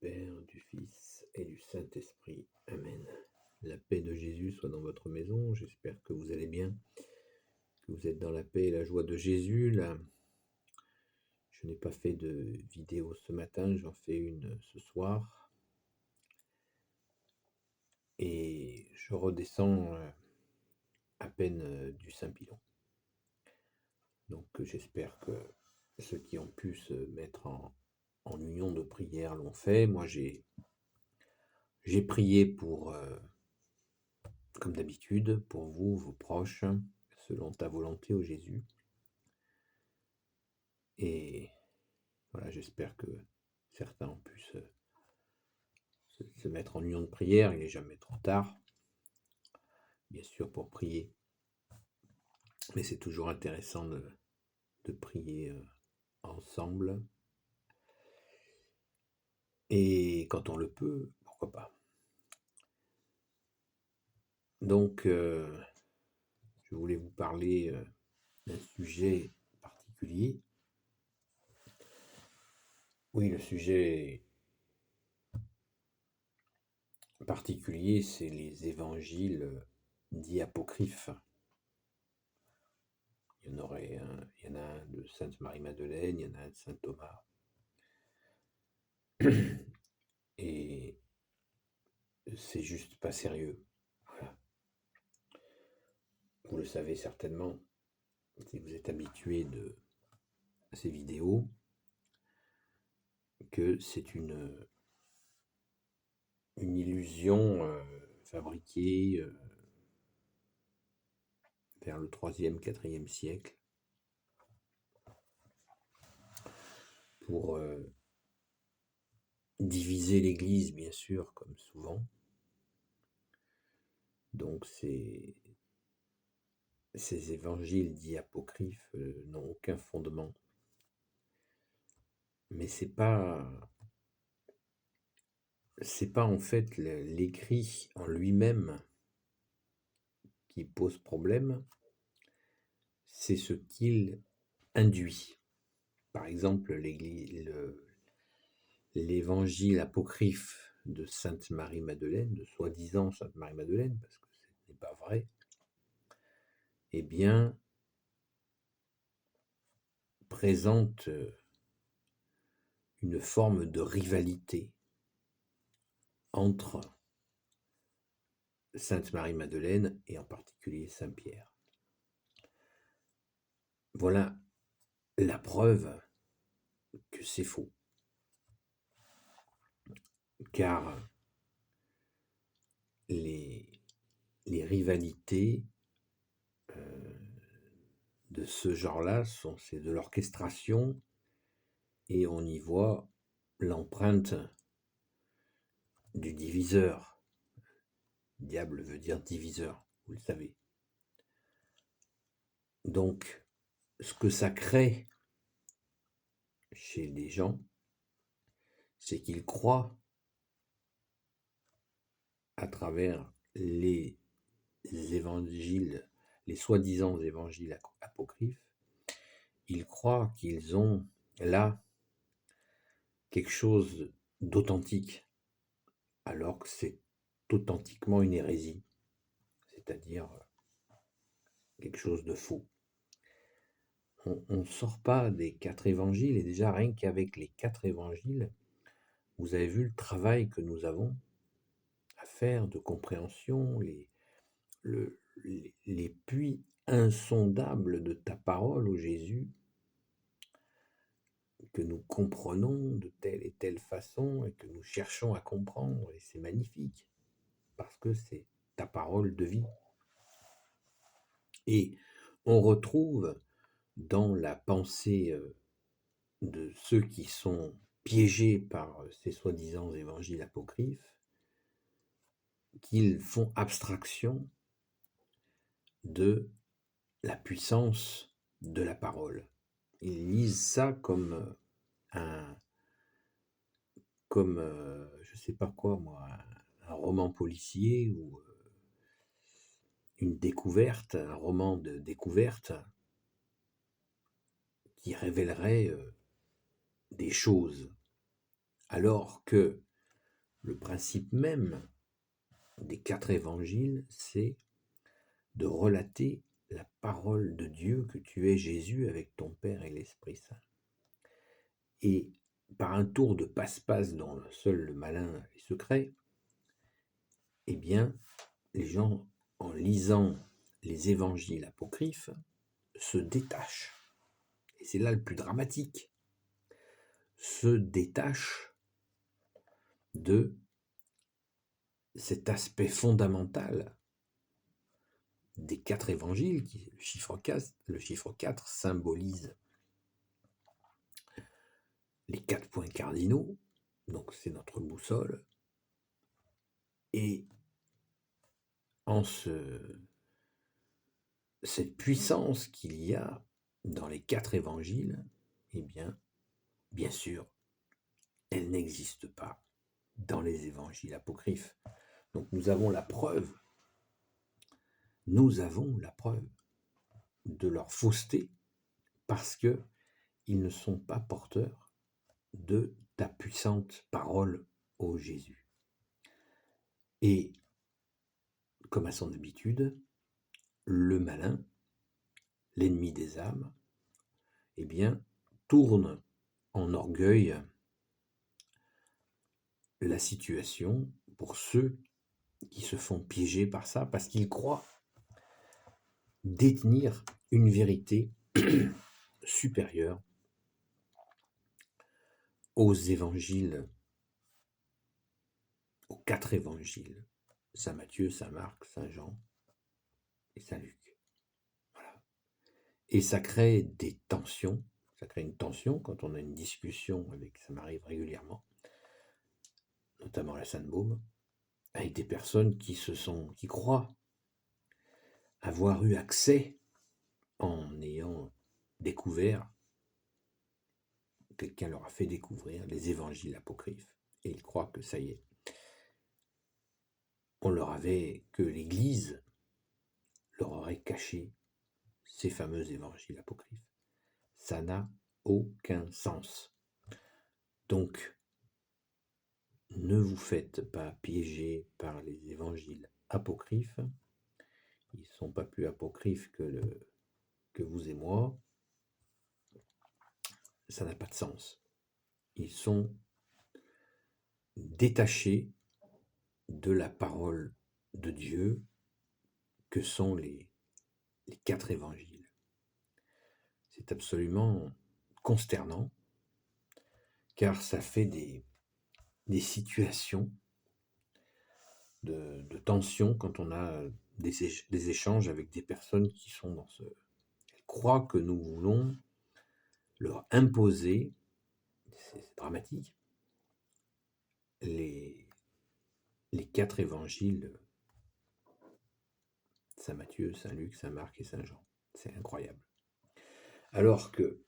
Père, du Fils et du Saint-Esprit. Amen. La paix de Jésus soit dans votre maison. J'espère que vous allez bien, que vous êtes dans la paix et la joie de Jésus. Là, je n'ai pas fait de vidéo ce matin, j'en fais une ce soir. Et je redescends à peine du Saint-Pilon. Donc j'espère que ceux qui ont pu se mettre en union de prière l'ont fait. Moi j'ai prié pour comme d'habitude, pour vous, vos proches, selon ta volonté, ô Jésus. Et voilà, j'espère que certains ont pu se mettre en union de prière. Il n'est jamais trop tard, bien sûr, pour prier. Mais c'est toujours intéressant de prier ensemble. Et quand on le peut, pourquoi pas. Donc, je voulais vous parler d'un sujet particulier. Oui, le sujet particulier, c'est les évangiles dits apocryphes. Il y en a un de Sainte Marie-Madeleine, il y en a un de Saint Thomas. Et c'est juste pas sérieux. Voilà. Vous le savez certainement, si vous êtes habitué à ces vidéos, que c'est une illusion fabriquée vers le 3e, 4e siècle pour diviser l'Église, bien sûr, comme souvent. Donc ces évangiles dits apocryphes n'ont aucun fondement. Mais c'est pas en fait l'écrit en lui-même qui pose problème, c'est ce qu'il induit. Par exemple, l'évangile apocryphe de Sainte Marie-Madeleine, de soi-disant Sainte Marie-Madeleine, parce que ce n'est pas vrai, eh bien, présente une forme de rivalité entre Sainte Marie-Madeleine et en particulier Saint-Pierre. Voilà la preuve que c'est faux. Car les rivalités de ce genre-là, c'est de l'orchestration et on y voit l'empreinte du diviseur. Diable veut dire diviseur, vous le savez. Donc, ce que ça crée chez les gens, c'est qu'ils croient à travers les évangiles, les soi-disant évangiles apocryphes, ils croient qu'ils ont là quelque chose d'authentique, alors que c'est authentiquement une hérésie, c'est-à-dire quelque chose de faux. On ne sort pas des 4 évangiles, et déjà rien qu'avec les 4 évangiles, vous avez vu le travail que nous avons à faire de compréhension, les puits insondables de ta parole, ô Jésus, que nous comprenons de telle et telle façon et que nous cherchons à comprendre, et c'est magnifique, parce que c'est ta parole de vie. Et on retrouve dans la pensée de ceux qui sont piégés par ces soi-disant évangiles apocryphes, qu'ils font abstraction de la puissance de la parole. Ils lisent ça comme je sais pas quoi moi, un roman policier ou une découverte, un roman de découverte qui révélerait des choses, alors que Le principe même des 4 évangiles, c'est de relater la parole de Dieu que tu es Jésus avec ton Père et l'Esprit Saint. Et par un tour de passe-passe dont seul le malin est secret, eh bien, les gens, en lisant les évangiles apocryphes, se détachent. Et c'est là le plus dramatique. Se détachent de cet aspect fondamental des 4 évangiles, qui le chiffre 4 symbolise les 4 points cardinaux, donc c'est notre boussole, et en cette puissance qu'il y a dans les 4 évangiles, eh bien sûr, elle n'existe pas dans les évangiles apocryphes. Donc nous avons la preuve de leur fausseté, parce qu'ils ne sont pas porteurs de ta puissante parole, ô Jésus. Et, comme à son habitude, le malin, l'ennemi des âmes, eh bien, tourne en orgueil la situation pour ceux qui se font piéger par ça, parce qu'ils croient détenir une vérité supérieure aux évangiles, aux 4 évangiles, Saint Matthieu, Saint Marc, Saint Jean et Saint Luc. Voilà. Et ça crée des tensions, ça crée une tension quand on a une discussion avec, ça m'arrive régulièrement, notamment à la Sainte-Baume, avec des personnes qui croient avoir eu accès en ayant découvert, quelqu'un leur a fait découvrir les évangiles apocryphes, et ils croient que ça y est, que l'Église leur aurait caché ces fameux évangiles apocryphes. Ça n'a aucun sens. Donc, ne vous faites pas piéger par les évangiles apocryphes. Ils ne sont pas plus apocryphes que vous et moi. Ça n'a pas de sens. Ils sont détachés de la parole de Dieu que sont les 4 évangiles. C'est absolument consternant, car ça fait des situations de tension quand on a des échanges avec des personnes qui sont dans ce... Elles croient que nous voulons leur imposer, c'est dramatique, les 4 évangiles, Saint Matthieu, Saint Luc, Saint Marc et Saint Jean. C'est incroyable. Alors que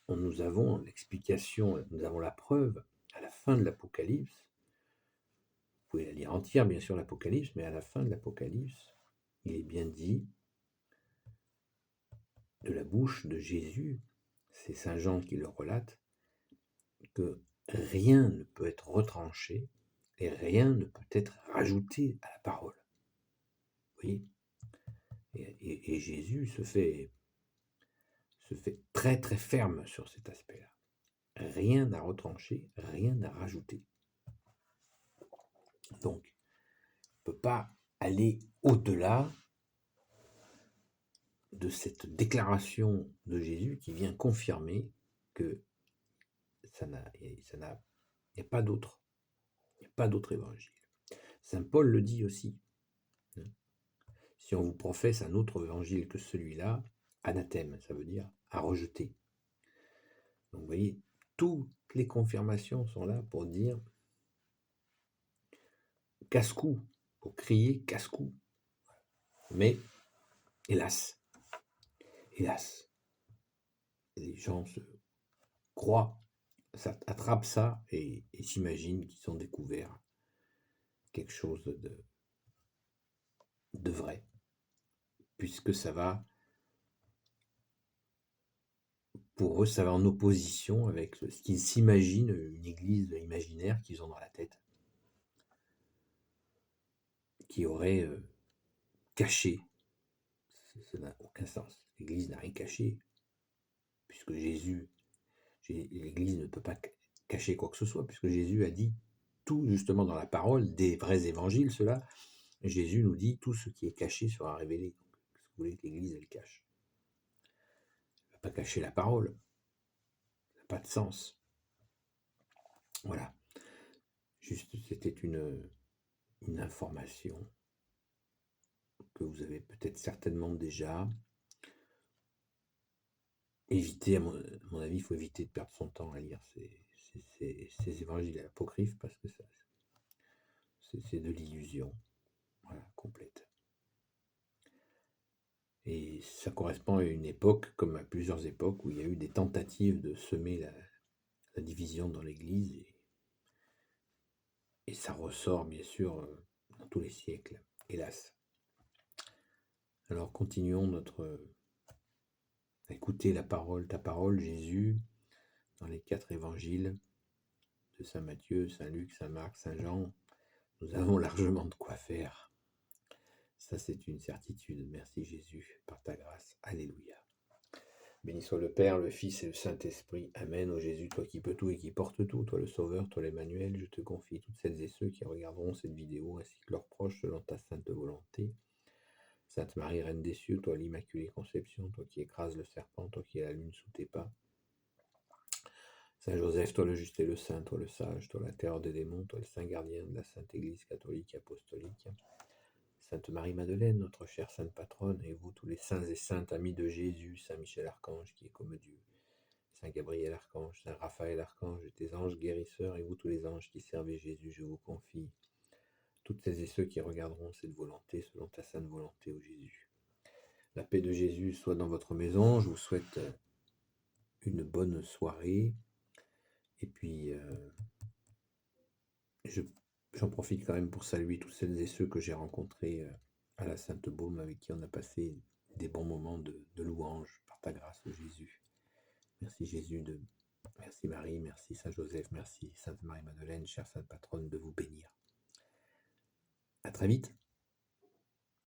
nous avons l'explication, nous avons la preuve à la fin de l'Apocalypse. Vous pouvez la lire entière, bien sûr, l'Apocalypse, mais à la fin de l'Apocalypse, il est bien dit, de la bouche de Jésus, c'est Saint Jean qui le relate, que rien ne peut être retranché et rien ne peut être rajouté à la parole. Vous voyez ? Et Jésus se fait très très ferme sur cet aspect-là. Rien à retrancher, rien à rajouter. Donc, on ne peut pas aller au-delà de cette déclaration de Jésus qui vient confirmer que il n'y a pas d'autre. Il n'y a pas d'autre évangile. Saint Paul le dit aussi. Si on vous professe un autre évangile que celui-là, anathème, ça veut dire à rejeter. Donc vous voyez, toutes les confirmations sont là pour dire casse-cou, pour crier casse-cou. Mais, hélas, les gens se croient, attrapent ça et s'imaginent qu'ils ont découvert quelque chose de vrai, puisque ça va, pour eux, ça va en opposition avec ce qu'ils s'imaginent, une église imaginaire qu'ils ont dans la tête. qui auraient caché. Ça n'a aucun sens. L'Église n'a rien caché, puisque l'Église ne peut pas cacher quoi que ce soit, puisque Jésus a dit tout justement dans la parole, des vrais évangiles, cela. Jésus nous dit tout ce qui est caché sera révélé. Donc, qu'est-ce que vous voulez que l'Église elle cache? Elle ne va pas cacher la parole. Ça n'a pas de sens. Voilà. Juste, c'était une information que vous avez peut-être certainement déjà. Éviter, à mon avis, il faut éviter de perdre son temps à lire ces évangiles apocryphes parce que c'est de l'illusion, voilà, complète. Et ça correspond à une époque, comme à plusieurs époques, où il y a eu des tentatives de semer la division dans l'Église, et ça ressort bien sûr dans tous les siècles, hélas. Alors continuons à écouter la parole, ta parole, Jésus, dans les 4 évangiles de Saint Matthieu, Saint Luc, Saint Marc, Saint Jean. Nous avons largement de quoi faire. Ça, c'est une certitude. Merci Jésus, par ta grâce. Alléluia. Béni soit le Père, le Fils et le Saint-Esprit. Amen. Ô Jésus, toi qui peux tout et qui portes tout, toi le Sauveur, toi l'Emmanuel, je te confie toutes celles et ceux qui regarderont cette vidéo, ainsi que leurs proches, selon ta sainte volonté. Sainte Marie, Reine des cieux, toi l'Immaculée Conception, toi qui écrases le serpent, toi qui es la lune sous tes pas. Saint Joseph, toi le juste et le saint, toi le sage, toi la terreur des démons, toi le saint gardien de la Sainte Église catholique et apostolique. Sainte Marie-Madeleine, notre chère sainte patronne, et vous tous les saints et saintes amis de Jésus, Saint Michel Archange qui est comme Dieu, Saint Gabriel Archange, Saint Raphaël Archange, et tes anges guérisseurs, et vous tous les anges qui servez Jésus, je vous confie toutes celles et ceux qui regarderont cette volonté selon ta sainte volonté, ô Jésus. La paix de Jésus soit dans votre maison, je vous souhaite une bonne soirée, et puis j'en profite quand même pour saluer toutes celles et ceux que j'ai rencontrés à la Sainte Baume, avec qui on a passé des bons moments de louange par ta grâce, Jésus. Merci Jésus, merci Marie, merci Saint Joseph, merci Sainte Marie-Madeleine, chère Sainte Patronne, de vous bénir. À très vite.